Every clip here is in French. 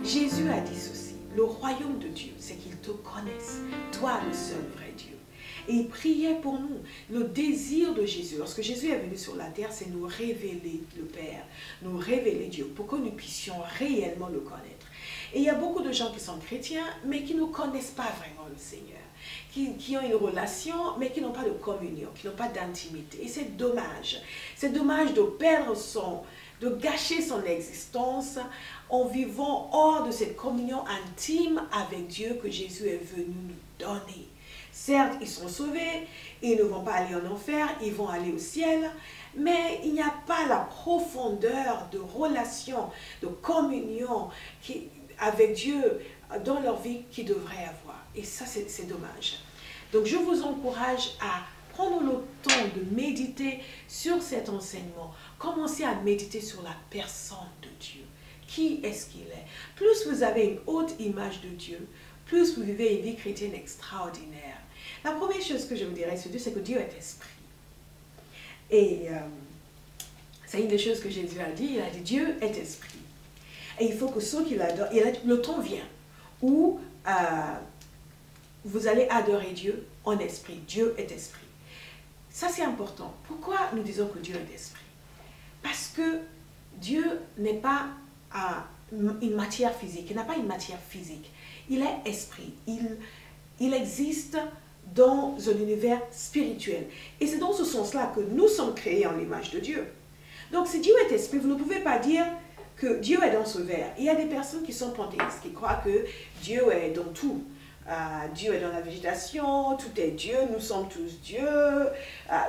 Jésus a dit ceci, le royaume de Dieu, c'est qu'il te connaisse, toi le seul vrai Dieu. Et il priait pour nous. Le désir de Jésus, lorsque Jésus est venu sur la terre, c'est nous révéler le Père, nous révéler Dieu, pour que nous puissions réellement le connaître. Et il y a beaucoup de gens qui sont chrétiens, mais qui ne connaissent pas vraiment le Seigneur, qui ont une relation, mais qui n'ont pas de communion, qui n'ont pas d'intimité. Et c'est dommage. C'est dommage de perdre de gâcher son existence en vivant hors de cette communion intime avec Dieu que Jésus est venu nous donner. Certes, ils sont sauvés, ils ne vont pas aller en enfer, ils vont aller au ciel, mais il n'y a pas la profondeur de relation, de communion avec Dieu dans leur vie qu'ils devraient avoir. Et ça, c'est dommage. Donc, je vous encourage à prendre le temps de méditer sur cet enseignement. Commencez à méditer sur la personne de Dieu. Qui est-ce qu'il est? Plus vous avez une haute image de Dieu, plus vous vivez une vie chrétienne extraordinaire. La première chose que je vous dirais sur Dieu, c'est que Dieu est esprit. Et c'est une des choses que Jésus a dit. Il a dit, Dieu est esprit. Et il faut que ceux qui l'adorent, le temps vient où vous allez adorer Dieu en esprit. Dieu est esprit. Ça, c'est important. Pourquoi nous disons que Dieu est esprit? Parce que Dieu n'est pas une matière physique. Il n'a pas une matière physique. Il est esprit. Il existe dans un univers spirituel. Et c'est dans ce sens-là que nous sommes créés en l'image de Dieu. Donc, si Dieu est esprit, vous ne pouvez pas dire que Dieu est dans ce verre. Il y a des personnes qui sont panthéistes, qui croient que Dieu est dans tout. Dieu est dans la végétation, tout est Dieu, nous sommes tous Dieu,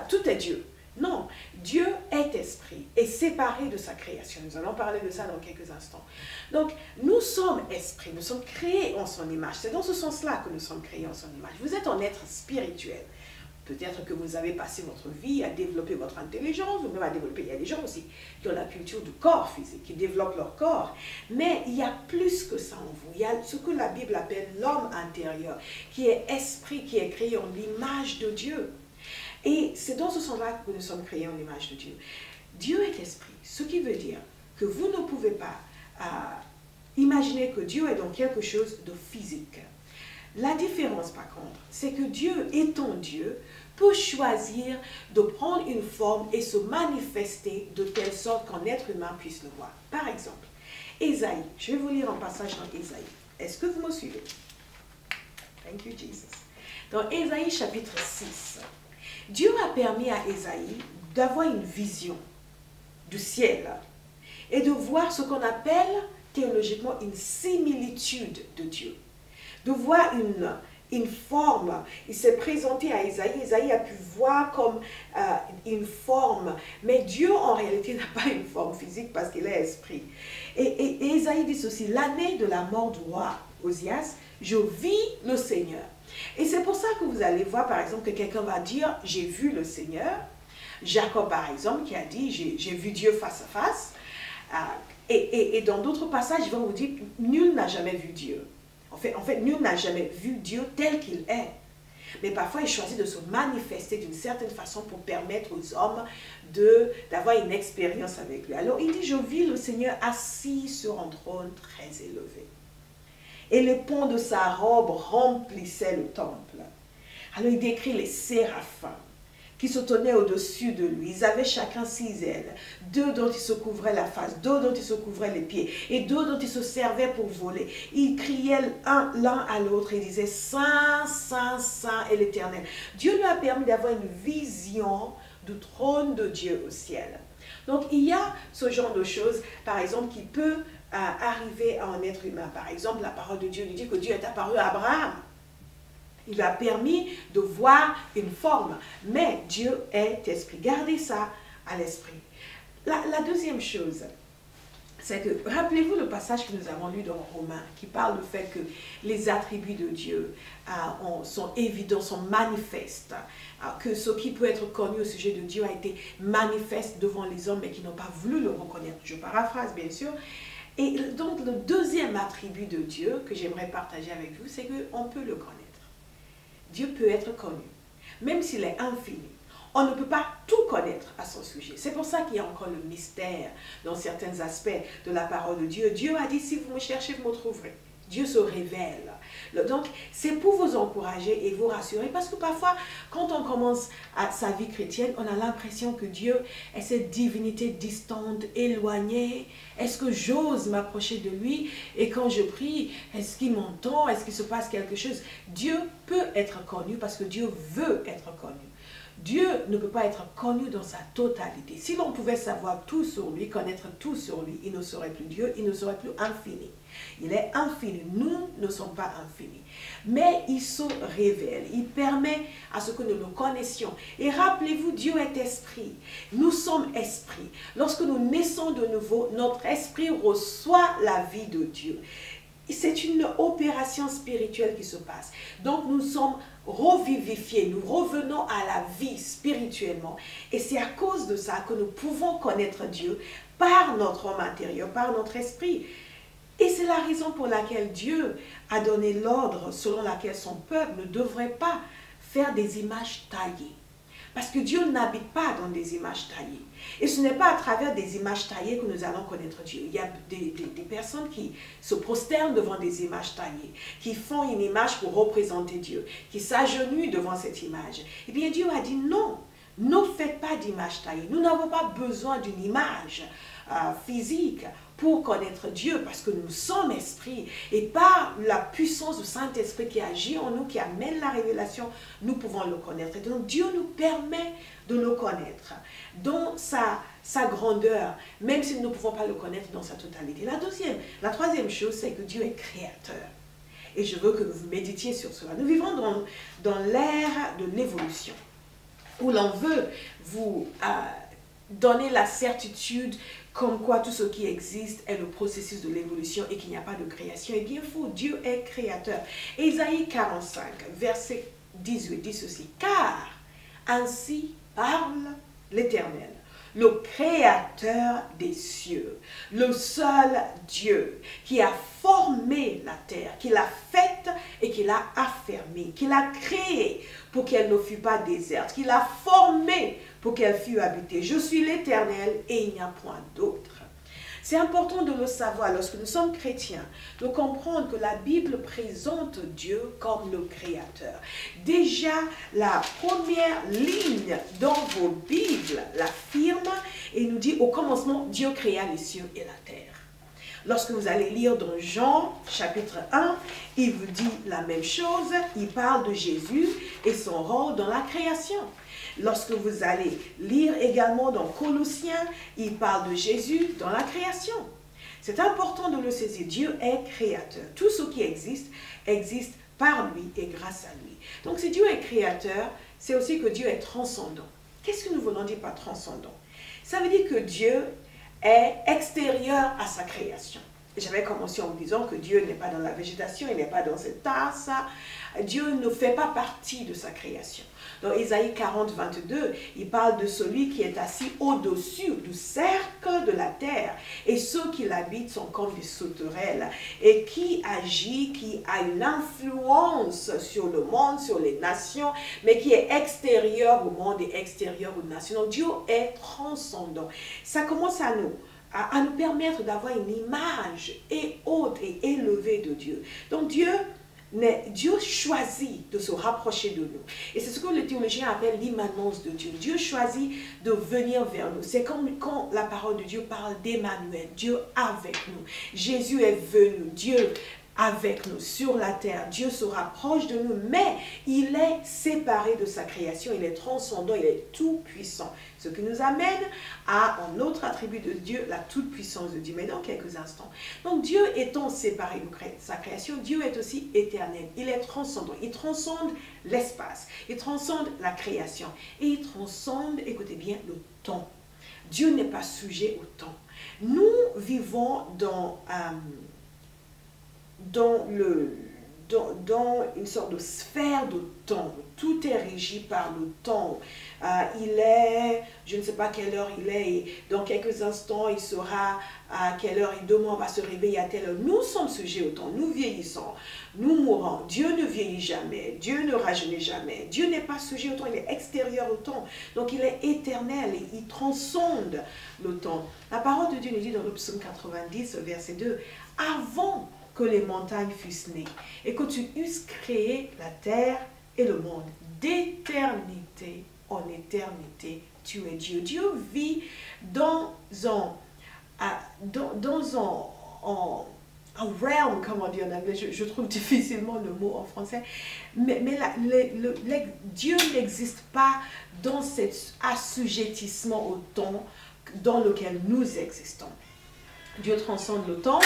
tout est Dieu. Non, Dieu est esprit et séparé de sa création. Nous allons parler de ça dans quelques instants. Donc, nous sommes esprit, nous sommes créés en son image. C'est dans ce sens-là que nous sommes créés en son image. Vous êtes un être spirituel. Peut-être que vous avez passé votre vie à développer votre intelligence, ou même à développer. Il y a des gens aussi qui ont la culture du corps physique, qui développent leur corps. Mais il y a plus que ça en vous. Il y a ce que la Bible appelle l'homme intérieur, qui est esprit, qui est créé en l'image de Dieu. Et c'est dans ce sens-là que nous sommes créés en l'image de Dieu. Dieu est esprit, ce qui veut dire que vous ne pouvez pas imaginer que Dieu est dans quelque chose de physique. La différence, par contre, c'est que Dieu, étant Dieu, peut choisir de prendre une forme et se manifester de telle sorte qu'un être humain puisse le voir. Par exemple, Ésaïe. Je vais vous lire un passage dans Ésaïe. Est-ce que vous me suivez? Thank you, Jesus. Dans Ésaïe chapitre 6, Dieu a permis à Ésaïe d'avoir une vision du ciel et de voir ce qu'on appelle théologiquement une similitude de Dieu. De voir une forme. Il s'est présenté à Ésaïe. Ésaïe a pu voir comme une forme. Mais Dieu, en réalité, n'a pas une forme physique parce qu'il est esprit. Et Ésaïe dit ceci, l'année de la mort du roi Osias, je vis le Seigneur. Et c'est pour ça que vous allez voir, par exemple, que quelqu'un va dire, j'ai vu le Seigneur. Jacob, par exemple, qui a dit, j'ai vu Dieu face à face. Et dans d'autres passages, ils vont vous dire, nul n'a jamais vu Dieu. En fait, nul n'a jamais vu Dieu tel qu'il est. Mais parfois, il choisit de se manifester d'une certaine façon pour permettre aux hommes d'avoir une expérience avec lui. Alors, il dit, je vis le Seigneur assis sur un trône très élevé. Et les pans de sa robe remplissaient le temple. Alors, il décrit les séraphins qui se tenaient au-dessus de lui. Ils avaient chacun 6 ailes, 2 dont ils se couvraient la face, 2 dont ils se couvraient les pieds, et 2 dont ils se servaient pour voler. Ils criaient l'un à l'autre et disaient, Saint, Saint, Saint est l'Éternel. Dieu lui a permis d'avoir une vision du trône de Dieu au ciel. Donc, il y a ce genre de choses, par exemple, qui peut arriver à un être humain. Par exemple, la parole de Dieu nous dit que Dieu est apparu à Abraham. Il lui a permis de voir une forme. Mais Dieu est esprit. Gardez ça à l'esprit. La deuxième chose, c'est que, rappelez-vous le passage que nous avons lu dans Romains, qui parle du fait que les attributs de Dieu sont évidents, sont manifestes, que ce qui peut être connu au sujet de Dieu a été manifeste devant les hommes, mais qui n'ont pas voulu le reconnaître. Je paraphrase, bien sûr. Et donc, le deuxième attribut de Dieu que j'aimerais partager avec vous, c'est qu'on peut le connaître. Dieu peut être connu, même s'il est infini. on ne peut pas tout connaître à son sujet. C'est pour ça qu'il y a encore le mystère dans certains aspects de la parole de Dieu. Dieu a dit, si vous me cherchez, vous me trouverez. Dieu se révèle. Donc, c'est pour vous encourager et vous rassurer, parce que parfois, quand on commence sa vie chrétienne, on a l'impression que Dieu est cette divinité distante, éloignée. Est-ce que j'ose m'approcher de lui? Et quand je prie, est-ce qu'il m'entend? Est-ce qu'il se passe quelque chose? Dieu peut être connu parce que Dieu veut être connu. Dieu ne peut pas être connu dans sa totalité. Si l'on pouvait savoir tout sur lui, connaître tout sur lui, il ne serait plus Dieu, il ne serait plus infini. Il est infini. Nous ne sommes pas infinis. Mais il se révèle. Il permet à ce que nous le connaissions. Et rappelez-vous, Dieu est esprit. Nous sommes esprit. Lorsque nous naissons de nouveau, notre esprit reçoit la vie de Dieu. C'est une opération spirituelle qui se passe. Donc nous sommes revivifiés, nous revenons à la vie spirituellement. Et c'est à cause de ça que nous pouvons connaître Dieu par notre homme intérieur, par notre esprit. Et c'est la raison pour laquelle Dieu a donné l'ordre selon laquelle son peuple ne devrait pas faire des images taillées. Parce que Dieu n'habite pas dans des images taillées. Et ce n'est pas à travers des images taillées que nous allons connaître Dieu. Il y a des personnes qui se prosternent devant des images taillées, qui font une image pour représenter Dieu, qui s'agenouillent devant cette image. Eh bien, Dieu a dit non, ne faites pas d'image taillée. Nous n'avons pas besoin d'une image physique pour connaître Dieu, parce que nous sommes esprit, et par la puissance du Saint-Esprit qui agit en nous, qui amène la révélation, nous pouvons le connaître. Et donc Dieu nous permet de le connaître dans sa grandeur, même si nous ne pouvons pas le connaître dans sa totalité. La troisième chose, c'est que Dieu est créateur. Et je veux que vous méditiez sur cela. Nous vivons dans l'ère de l'évolution, où l'on veut vous donner la certitude comme quoi tout ce qui existe est le processus de l'évolution et qu'il n'y a pas de création. Eh bien faux, Dieu est créateur. Ésaïe 45, verset 18 dit ceci: car ainsi parle l'Éternel, le créateur des cieux, le seul Dieu qui a formé la terre, qui l'a faite et qui l'a affermie, qui l'a créée pour qu'elle ne fût pas déserte, qui l'a formée pour qu'elle fût habitée. Je suis l'Éternel et il n'y a point d'autre. C'est important de le savoir lorsque nous sommes chrétiens, de comprendre que la Bible présente Dieu comme le Créateur. Déjà, la première ligne dans vos Bibles l'affirme et nous dit: au commencement, Dieu créa les cieux et la terre. Lorsque vous allez lire dans Jean, chapitre 1, il vous dit la même chose. Il parle de Jésus et son rôle dans la création. Lorsque vous allez lire également dans Colossiens, il parle de Jésus dans la création. C'est important de le saisir. Dieu est créateur. Tout ce qui existe, existe par lui et grâce à lui. Donc si Dieu est créateur, c'est aussi que Dieu est transcendant. Qu'est-ce que nous voulons dire par transcendant? Ça veut dire que Dieu est extérieur à sa création. J'avais commencé en vous disant que Dieu n'est pas dans la végétation, il n'est pas dans cette tasse. Dieu ne fait pas partie de sa création. Dans Ésaïe 40, 22, il parle de celui qui est assis au-dessus du cercle de la terre. Et ceux qui l'habitent sont comme des sauterelles. Et qui agit, qui a une influence sur le monde, sur les nations, mais qui est extérieur au monde et extérieur aux nations. Donc Dieu est transcendant. Ça commence à nous permettre d'avoir une image et haute et élevée de Dieu. Donc Dieu choisit de se rapprocher de nous. Et c'est ce que les théologiens appellent l'immanence de Dieu. Dieu choisit de venir vers nous. C'est comme quand la parole de Dieu parle d'Emmanuel, Dieu avec nous. Jésus est venu, Dieu avec nous sur la terre. Dieu se rapproche de nous, mais il est séparé de sa création. Il est transcendant, il est tout puissant. Ce qui nous amène à un autre attribut de Dieu, la toute-puissance de Dieu. Mais dans quelques instants. Donc Dieu étant séparé de sa création, Dieu est aussi éternel. Il est transcendant. Il transcende l'espace. Il transcende la création. Et il transcende, écoutez bien, le temps. Dieu n'est pas sujet au temps. Nous vivons dans dans une sorte de sphère de temps. Tout est régi par le temps. Je ne sais pas quelle heure il est, et dans quelques instants, il sera à quelle heure, et demain, on va se réveiller à telle heure. Nous sommes sujets au temps, nous vieillissons, nous mourons. Dieu ne vieillit jamais, Dieu ne rajeunit jamais. Dieu n'est pas sujet au temps, il est extérieur au temps. Donc, il est éternel et il transcende le temps. La parole de Dieu nous dit dans le psaume 90, verset 2, « Avant que les montagnes fussent nées et que tu eusses créé la terre et le monde, d'éternité en éternité, tu es Dieu. » Dieu vit dans un realm, comment dire en anglais, je trouve difficilement le mot en français, mais Dieu n'existe pas dans cet assujettissement au temps dans lequel nous existons. Dieu transcende le temps.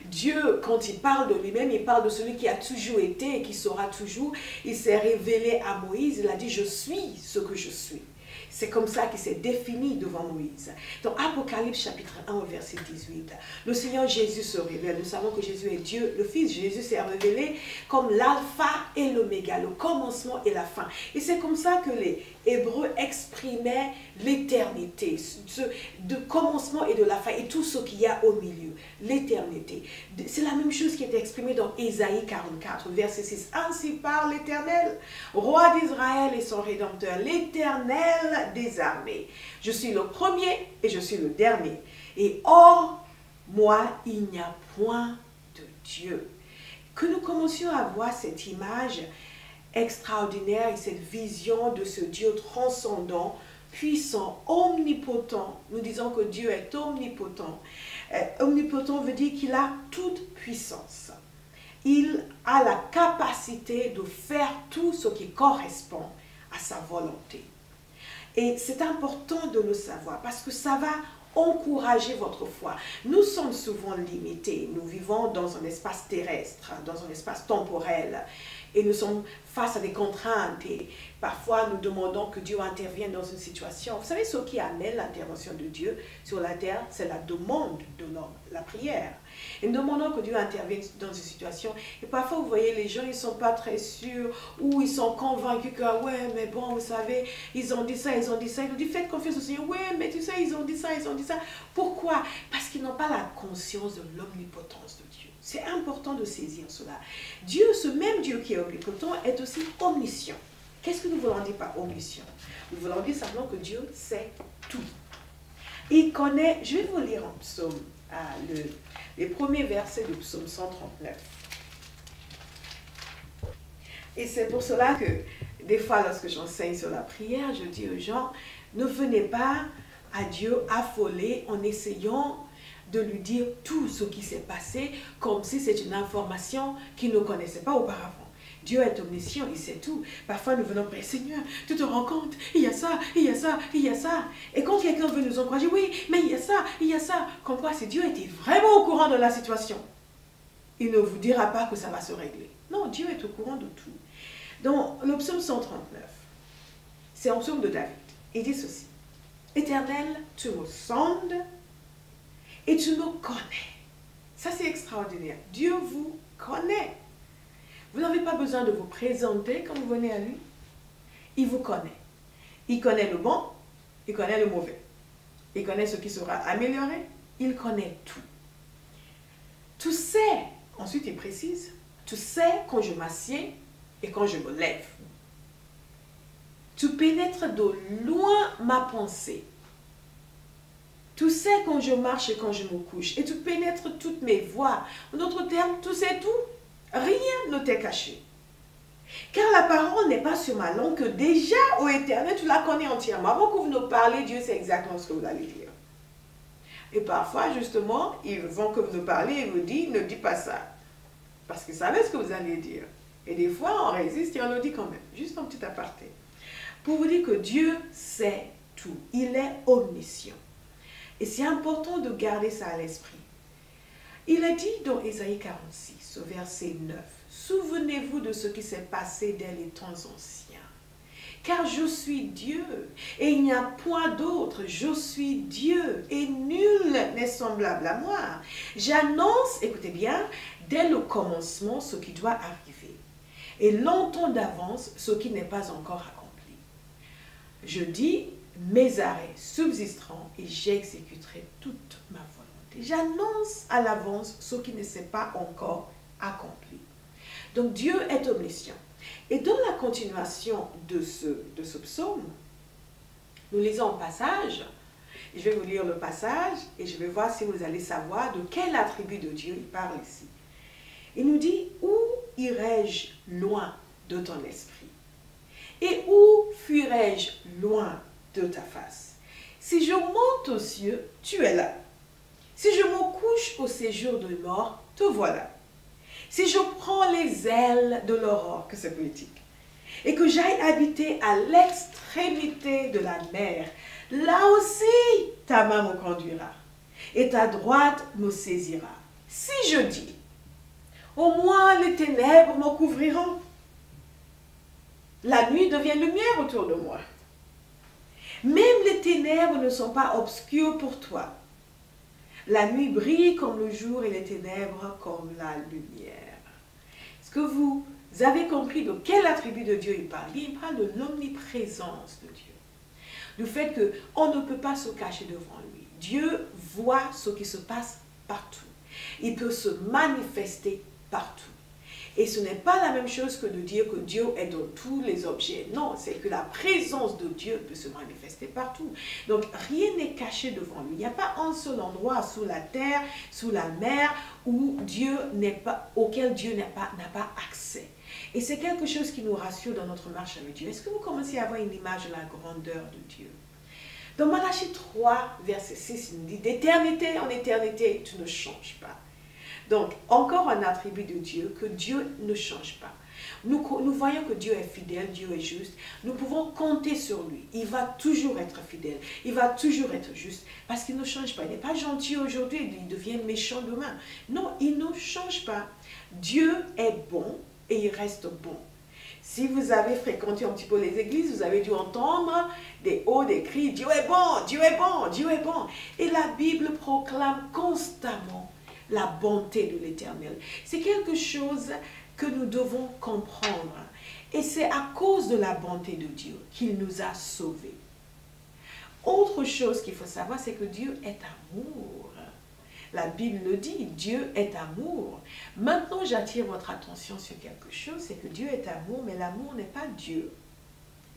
Dieu, quand il parle de lui-même, il parle de celui qui a toujours été et qui sera toujours. Il s'est révélé à Moïse, il a dit « Je suis ce que je suis ». C'est comme ça qu'il s'est défini devant Moïse. Dans Apocalypse chapitre 1, verset 18, le Seigneur Jésus se révèle. Nous savons que Jésus est Dieu. Le Fils Jésus s'est révélé comme l'alpha et l'oméga, le commencement et la fin. Et c'est comme ça que les Hébreux exprimaient l'éternité, de commencement et de la fin, et tout ce qu'il y a au milieu, l'éternité. C'est la même chose qui est exprimée dans Ésaïe 44, verset 6. Ainsi parle l'Éternel, roi d'Israël et son Rédempteur, l'Éternel des armées. Je suis le premier et je suis le dernier. Et hors moi, il n'y a point de Dieu. Que nous commencions à voir cette image extraordinaire et cette vision de ce Dieu transcendant, puissant, omnipotent. Nous disons que Dieu est omnipotent. Omnipotent veut dire qu'il a toute puissance. Il a la capacité de faire tout ce qui correspond à sa volonté. Et c'est important de le savoir parce que ça va encourager votre foi. Nous sommes souvent limités. Nous vivons dans un espace terrestre, dans un espace temporel. Et nous sommes face à des contraintes et parfois nous demandons que Dieu intervienne dans une situation. Vous savez, ce qui amène l'intervention de Dieu sur la terre, c'est la demande de l'homme, la prière. Et nous demandons que Dieu intervienne dans une situation. Et parfois, vous voyez, les gens, ils ne sont pas très sûrs ou ils sont convaincus que, ah ouais, mais bon, vous savez, ils ont dit ça, ils ont dit ça. Ils ont dit, faites confiance au Seigneur. Ouais, mais tu sais, ils ont dit ça, ils ont dit ça. Pourquoi? Parce qu'ils n'ont pas la conscience de l'omnipotence de Dieu. C'est important de saisir cela. Dieu, ce même Dieu qui est omnipotent, est aussi omniscient. Qu'est-ce que nous voulons dire par omniscient? Nous voulons dire simplement que Dieu sait tout. Il connaît, je vais vous lire en psaume, les premiers versets du psaume 139. Et c'est pour cela que des fois, lorsque j'enseigne sur la prière, je dis aux gens, ne venez pas à Dieu affolés en essayant de lui dire tout ce qui s'est passé comme si c'est une information qu'il ne connaissait pas auparavant. Dieu est omniscient, il sait tout. Parfois, nous venons prier, Seigneur, tu te rends compte, il y a ça, il y a ça, il y a ça. Et quand quelqu'un veut nous encourager, oui, mais il y a ça, il y a ça. Comme quoi, si Dieu était vraiment au courant de la situation, il ne vous dira pas que ça va se régler. Non, Dieu est au courant de tout. Dans le psaume 139, c'est un psaume de David. Il dit ceci, « Éternel, tu me sondes et tu me connais. » Ça, c'est extraordinaire. Dieu vous connaît. Vous n'avez pas besoin de vous présenter quand vous venez à lui. Il vous connaît. Il connaît le bon, il connaît le mauvais. Il connaît ce qui sera amélioré. Il connaît tout. Tu sais, ensuite il précise, tu sais quand je m'assieds et quand je me lève. Tu pénètres de loin ma pensée. Tu sais quand je marche et quand je me couche. Et tu pénètres toutes mes voies. En d'autres termes, tu sais tout. Rien ne t'est caché. Car la parole n'est pas sur ma langue que déjà, ô Éternel, tu la connais entièrement. Avant que vous nous parlez, Dieu sait exactement ce que vous allez dire. Et parfois, justement, avant que vous nous parlez, il vous dit, ne dis pas ça. Parce qu'il savait ce que vous alliez dire. Et des fois, on résiste et on le dit quand même. Juste un petit aparté. Pour vous dire que Dieu sait tout. Il est omniscient. Et c'est important de garder ça à l'esprit. Il a dit dans Ésaïe 46, au verset 9, « Souvenez-vous de ce qui s'est passé dès les temps anciens. car je suis Dieu, et il n'y a point d'autre. Je suis Dieu, et nul n'est semblable à moi. J'annonce, écoutez bien, dès le commencement ce qui doit arriver, et longtemps d'avance ce qui n'est pas encore accompli. Je dis, mes arrêts subsisteront, et j'exécuterai toute ma volonté. J'annonce à l'avance ce qui ne s'est pas encore accompli. Donc Dieu est omniscient. Et dans la continuation de ce psaume, nous lisons un passage. Je vais vous lire le passage et je vais voir si vous allez savoir de quel attribut de Dieu il parle ici. Il nous dit, où irai-je loin de ton esprit? Et où fuirai-je loin de ta face? Si je monte aux cieux, tu es là. Si je me couche au séjour de mort, te voilà. Si je prends les ailes de l'aurore, que c'est politique, et que j'aille habiter à l'extrémité de la mer, là aussi ta main me conduira, et ta droite me saisira. Si je dis, au moins les ténèbres me couvriront, la nuit devient lumière autour de moi. Même les ténèbres ne sont pas obscures pour toi. La nuit brille comme le jour et les ténèbres comme la lumière. Est-ce que vous avez compris de quel attribut de Dieu il parle? Il parle de l'omniprésence de Dieu. Du fait qu'on ne peut pas se cacher devant lui. Dieu voit ce qui se passe partout. Il peut se manifester partout. Et ce n'est pas la même chose que de dire que Dieu est dans tous les objets. Non, c'est que la présence de Dieu peut se manifester partout. Donc, rien n'est caché devant lui. Il n'y a pas un seul endroit sous la terre, sous la mer, auquel Dieu n'a pas accès. Et c'est quelque chose qui nous rassure dans notre marche avec Dieu. Est-ce que vous commencez à avoir une image de la grandeur de Dieu? Dans Malachie 3, verset 6, il nous dit, d'éternité en éternité, tu ne changes pas. Donc, encore un attribut de Dieu, que Dieu ne change pas. Nous voyons que Dieu est fidèle, Dieu est juste. Nous pouvons compter sur lui. Il va toujours être fidèle. Il va toujours être juste. Parce qu'il ne change pas. Il n'est pas gentil aujourd'hui, il devient méchant demain. Non, il ne change pas. Dieu est bon et il reste bon. Si vous avez fréquenté un petit peu les églises, vous avez dû entendre des hauts, des cris, Dieu est bon, Dieu est bon, Dieu est bon. Et la Bible proclame constamment la bonté de l'Éternel. C'est quelque chose que nous devons comprendre. Et c'est à cause de la bonté de Dieu qu'il nous a sauvés. Autre chose qu'il faut savoir, c'est que Dieu est amour. La Bible le dit, Dieu est amour. Maintenant, j'attire votre attention sur quelque chose, c'est que Dieu est amour, mais l'amour n'est pas Dieu.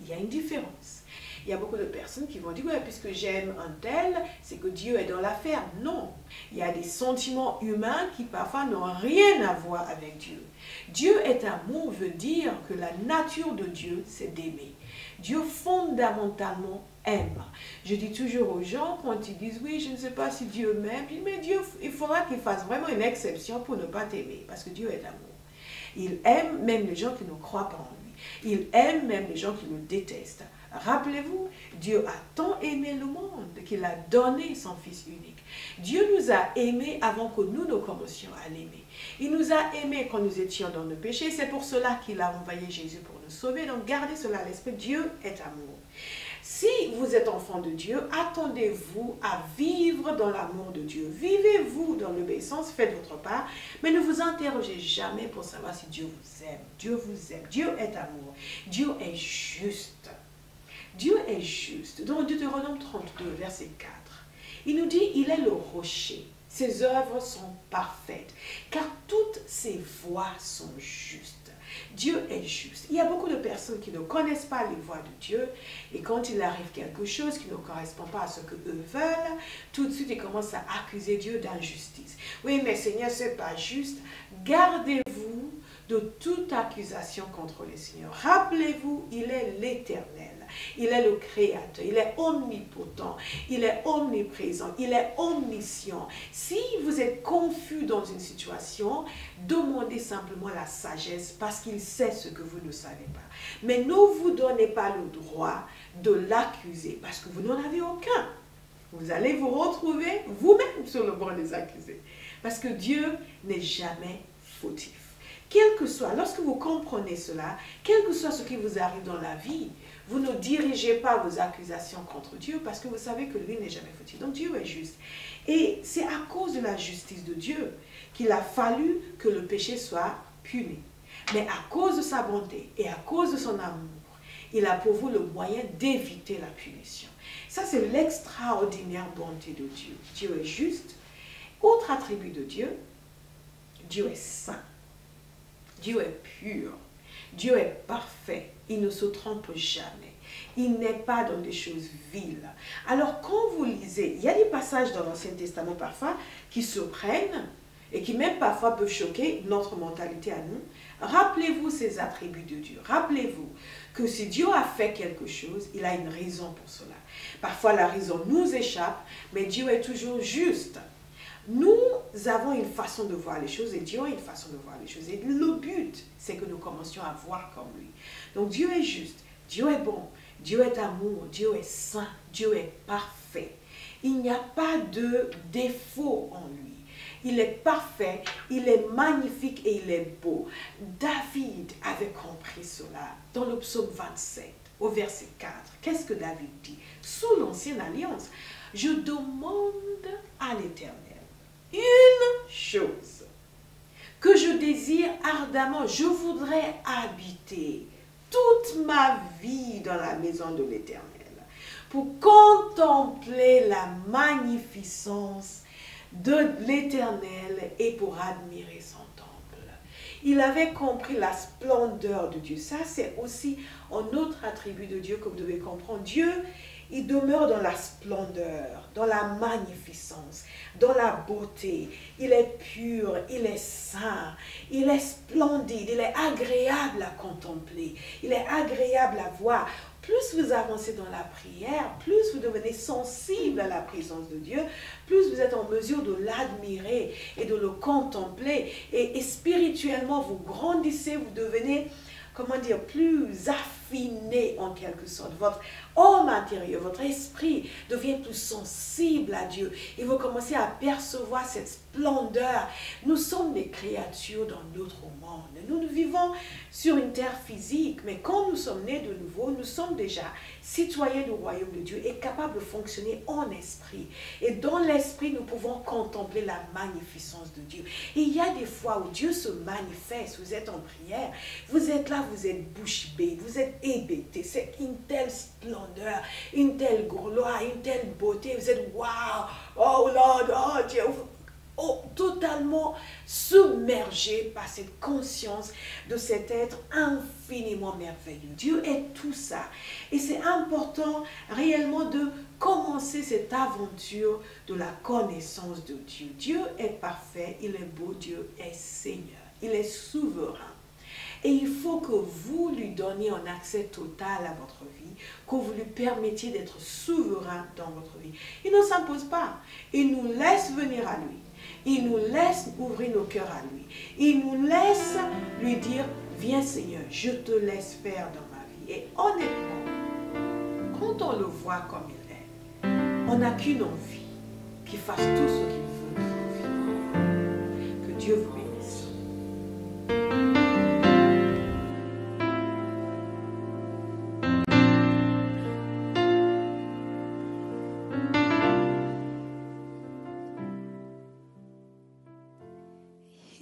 Il y a une différence. Il y a beaucoup de personnes qui vont dire, ouais, puisque j'aime un tel, c'est que Dieu est dans l'affaire. Non, il y a des sentiments humains qui parfois n'ont rien à voir avec Dieu. Dieu est amour veut dire que la nature de Dieu, c'est d'aimer. Dieu fondamentalement aime. Je dis toujours aux gens, quand ils disent, oui, je ne sais pas si Dieu m'aime, je dis, mais Dieu, il faudra qu'il fasse vraiment une exception pour ne pas t'aimer, parce que Dieu est amour. Il aime même les gens qui ne croient pas en lui. Il aime même les gens qui le détestent. Rappelez-vous, Dieu a tant aimé le monde qu'il a donné son Fils unique. Dieu nous a aimés avant que nous ne commencions à l'aimer. Il nous a aimés quand nous étions dans nos péchés. C'est pour cela qu'il a envoyé Jésus pour nous sauver. Donc gardez cela à l'esprit. Dieu est amour. Si vous êtes enfant de Dieu, attendez-vous à vivre dans l'amour de Dieu. Vivez-vous dans l'obéissance, faites votre part, mais ne vous interrogez jamais pour savoir si Dieu vous aime. Dieu vous aime. Dieu est amour. Dieu est juste. Dieu est juste. Dans Deutéronome 32, verset 4, il nous dit, il est le rocher. Ses œuvres sont parfaites, car toutes ses voies sont justes. Dieu est juste. Il y a beaucoup de personnes qui ne connaissent pas les voies de Dieu, et quand il arrive quelque chose qui ne correspond pas à ce qu'eux veulent, tout de suite ils commencent à accuser Dieu d'injustice. Oui, mais Seigneur, ce n'est pas juste. Gardez-vous de toute accusation contre le Seigneur. Rappelez-vous, il est l'Éternel. Il est le Créateur, il est omnipotent, il est omniprésent, il est omniscient. Si vous êtes confus dans une situation, demandez simplement la sagesse parce qu'il sait ce que vous ne savez pas. Mais ne vous donnez pas le droit de l'accuser parce que vous n'en avez aucun. Vous allez vous retrouver vous-même sur le banc des accusés. Parce que Dieu n'est jamais fautif. Quel que soit, lorsque vous comprenez cela, quel que soit ce qui vous arrive dans la vie, Vous ne dirigez pas vos accusations contre Dieu parce que vous savez que lui n'est jamais fautif. Donc Dieu est juste. Et c'est à cause de la justice de Dieu qu'il a fallu que le péché soit puni. Mais à cause de sa bonté et à cause de son amour, il a pour vous le moyen d'éviter la punition. Ça, c'est l'extraordinaire bonté de Dieu. Dieu est juste. Autre attribut de Dieu, Dieu est saint. Dieu est pur. Dieu est parfait. Il ne se trompe jamais. Il n'est pas dans des choses viles. Alors, quand vous lisez, il y a des passages dans l'Ancien Testament parfois qui surprennent et qui même parfois peuvent choquer notre mentalité à nous. Rappelez-vous ces attributs de Dieu. Rappelez-vous que si Dieu a fait quelque chose, il a une raison pour cela. Parfois, la raison nous échappe, mais Dieu est toujours juste. Nous avons une façon de voir les choses et Dieu a une façon de voir les choses. Et le but, c'est que nous commencions à voir comme lui. Donc Dieu est juste, Dieu est bon, Dieu est amour, Dieu est saint, Dieu est parfait. Il n'y a pas de défaut en lui. Il est parfait, il est magnifique et il est beau. David avait compris cela dans le psaume 27, au verset 4. Qu'est-ce que David dit? Sous l'ancienne alliance, je demande à l'Éternel une chose que je désire ardemment. Je voudrais habiter toute ma vie dans la maison de l'Éternel pour contempler la magnificence de l'Éternel et pour admirer son temple. Il avait compris la splendeur de Dieu. Ça, c'est aussi un autre attribut de Dieu que vous devez comprendre. Dieu, il demeure dans la splendeur, dans la magnificence, dans la beauté. Il est pur, il est saint, il est splendide, il est agréable à contempler, il est agréable à voir. Plus vous avancez dans la prière, plus vous devenez sensible à la présence de Dieu, plus vous êtes en mesure de l'admirer et de le contempler. Et spirituellement, vous grandissez, vous devenez, comment dire, plus affiné en quelque sorte. Votre homme intérieur, votre esprit devient plus sensible à Dieu. Et vous commencez à percevoir cette splendeur. Nous sommes des créatures dans notre monde. Nous vivons sur une terre physique, mais quand nous sommes nés de nouveau, nous sommes déjà citoyens du royaume de Dieu et capables de fonctionner en esprit. Et dans l'esprit, nous pouvons contempler la magnificence de Dieu. Et il y a des fois où Dieu se manifeste, vous êtes en prière, vous êtes là, vous êtes bouche bée, vous êtes hébété, c'est une telle splendeur, une telle gloire, une telle beauté, vous êtes waouh, oh Lord, oh Dieu, totalement submergé par cette conscience de cet être infiniment merveilleux. Dieu est tout ça. Et c'est important réellement de commencer cette aventure de la connaissance de Dieu. Dieu est parfait, il est beau, Dieu est Seigneur, il est souverain. Et il faut que vous lui donniez un accès total à votre vie, que vous lui permettiez d'être souverain dans votre vie. Il ne s'impose pas, il nous laisse venir à lui. Il nous laisse ouvrir nos cœurs à lui. Il nous laisse lui dire, viens Seigneur, je te laisse faire dans ma vie. Et honnêtement, quand on le voit comme il est, on n'a qu'une envie, qu'il fasse tout ce qu'il veut dans nos vies. Que Dieu vous bénisse.